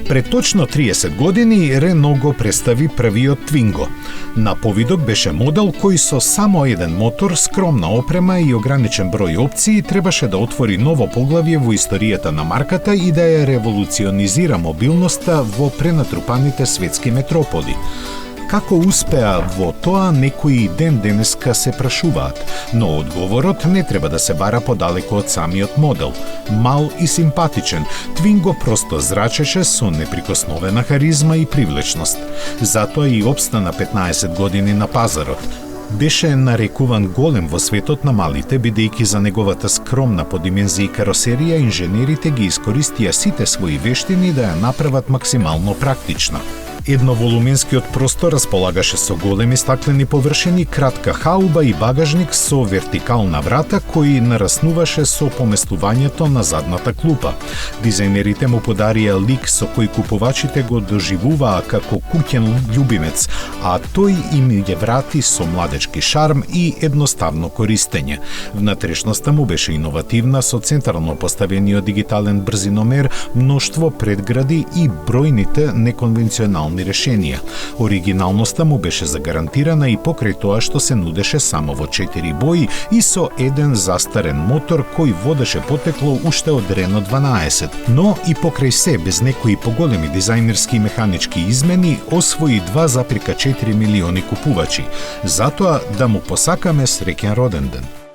Пред точно 30 години Рено го представи првиот Твинго. На повидок беше модел кој со само еден мотор, скромна опрема и ограничен број опции требаше да отвори ново поглавје во историјата на марката и да ја револуционизира мобилноста во пренатрупаните светски метрополи. Како успеа во тоа, некои ден денеска се прашуваат, но одговорот не треба да се бара подалеку од самиот модел. Мал и симпатичен, Твинго просто зрачеше со неприкосновена харизма и привлечност. Затоа и обстана 15 години на пазарот. Беше нарекуван голем во светот на малите, бидејќи за неговата скромна по димензии каросерија инженерите ги искористија сите свои вештини да ја направат максимално практична. Едноволуменскиот простор располагаше со големи стаклени површини, кратка хауба и багажник со вертикална врата кој нараснуваше со поместувањето на задната клупа. Дизајнерите му подарија лик со кој купувачите го доживуваа како куќен љубимец, а тој им ја врати со младечки шарм и едноставно користење. Внатрешноста му беше иновативна со централно поставениот дигитален брзиномер, мноштво предгради и бројните неконвенционални решенија. Оригиналноста му беше загарантирана и покрај тоа што се нудеше само во 4 бои и со еден застарен мотор кој водеше потекло уште од Рено 12, но и покрај се без некои поголеми дизајнерски и механички измени освои 2,4 милиони купувачи. Затоа да му посакаме среќен роденден.